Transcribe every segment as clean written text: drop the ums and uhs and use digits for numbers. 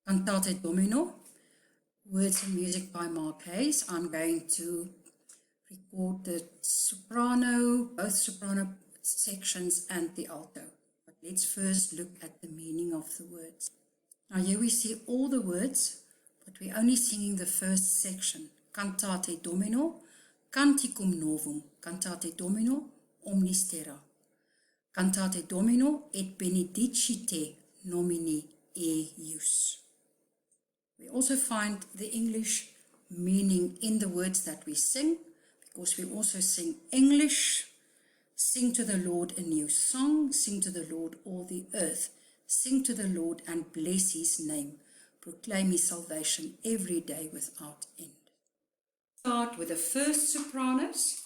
Cantate Domino, words and music by Mark Hayes. I'm going to record the soprano, both soprano sections and the alto. But let's first look at the meaning of the words. Now here we see all the words, but we're only singing the first section. Cantate Domino, Canticum Novum, Cantate Domino, Omnis Terra. Cantate Domino et benedicite nomine eius. We also find the English meaning in the words that we sing, because we also sing English. Sing to the Lord a new song, sing to the Lord all the earth. Sing to the Lord and bless his name. Proclaim his salvation every day without end. Start with the first sopranos.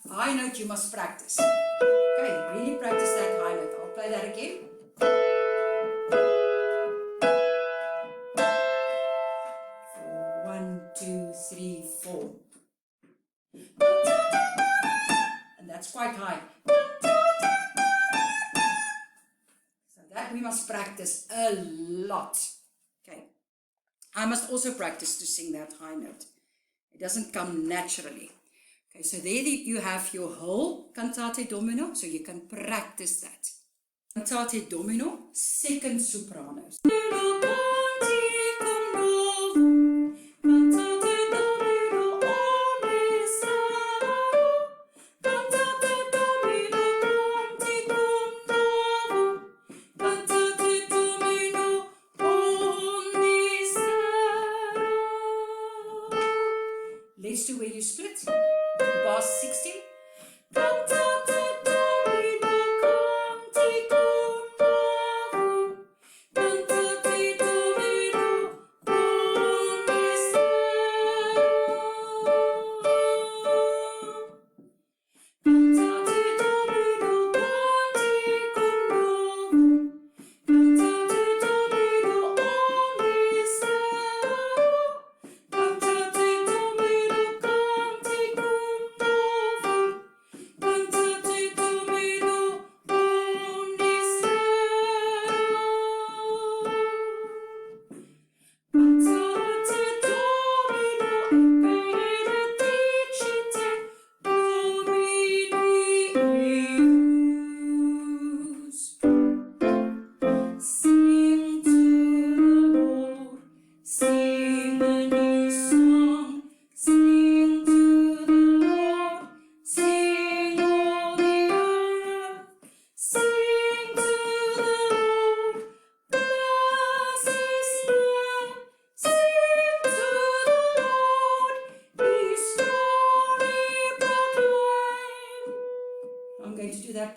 High note you must practice. Okay, really practice that high note. I'll play that again. 1, 2, 3, 4. And that's quite high. So that we must practice a lot. Okay. I must also practice to sing that high note. It doesn't come naturally. Okay, so there you have your whole Cantate Domino, so you can practice that. Cantate Domino, second sopranos. Let's do where you split. Bar 16. Cantate Domino,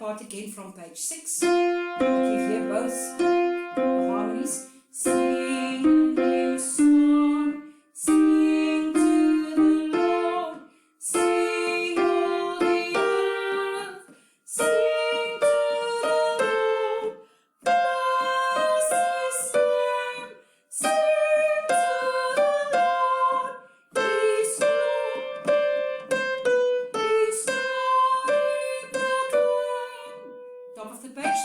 part again from page 6. You hear both the harmonies. Sing a new song, sing to the Lord, sing all the earth, sing to the Lord, bless His name, sing to the Lord, His glory proclaim. Top of the page.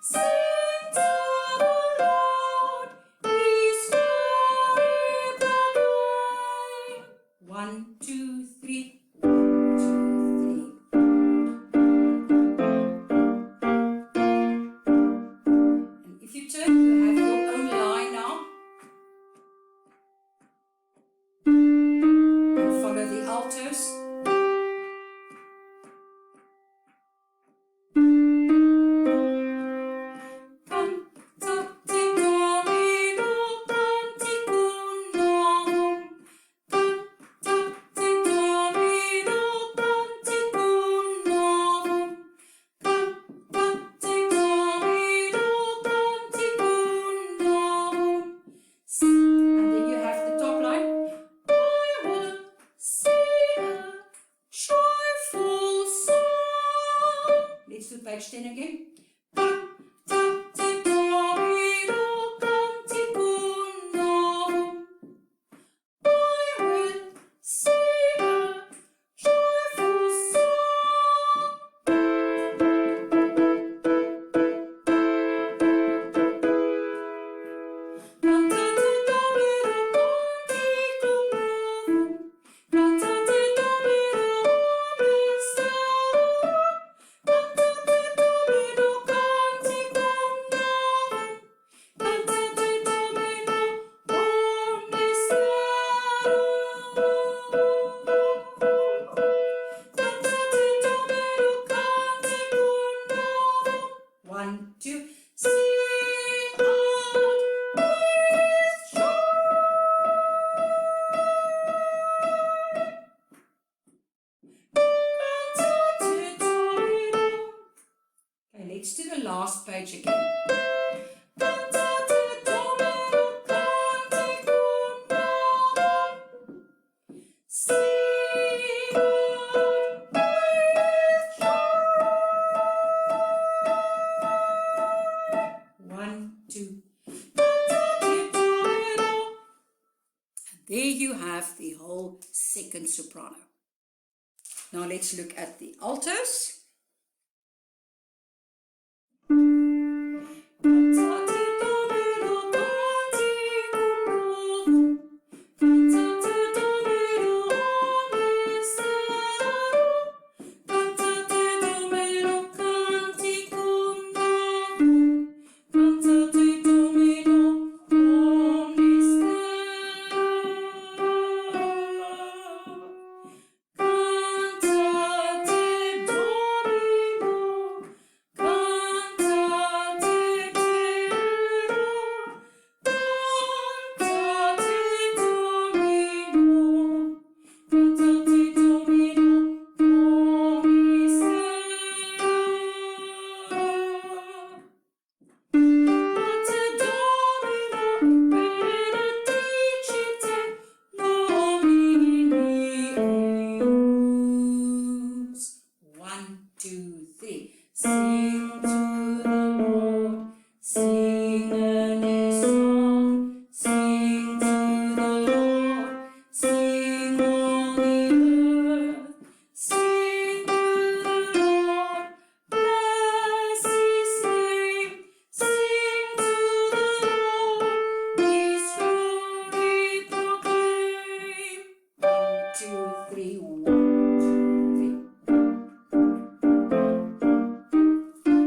Sing to the Lord, His glory proclaim. 1, 2, 3. 1, 2, 3. And if you turn, you have your own line now. And follow the altos. Cantate Domino, canticum novum. Cantate Domino, canticum novum. Cantate Domino, canticum novum. And then you have the top line. I will sing a joyful song. Let's do page 10 again. Cantate Domino, canticum novum. I will sing a joyful song. Cantate Domino, canticum novum. Cantate Domino, mistero. Cantate Domino, canticum novum. Cantate Domino, mistero. Cantate Domino, canticum novum. 1, 2, sing out with joy. Cantate Domino. Okay, let's do the last page again. Cantate Domino, canticum novum. Sing out with joy. 1, 2. Cantate Domino. And there you have the whole second soprano. Now let's look at the altos. Cantate Domino, canticum novum. Cantate Domino, mistero. Cantate Domino, canticum novum. Cantate Domino, mistero. Cantate Domino, cantate Domino, cantate Domino, cantate Domino, mistero. Cantate Domino, benedicite Domini eius. 1, 2, 3. Sing to the Lord, sing a new song, sing to the Lord, sing all the earth, sing to the Lord, bless His name, sing to the Lord, His glory proclaim. 1, 2, 3. 1, 2, 3.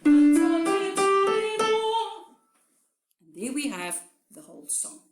And there we have the whole song.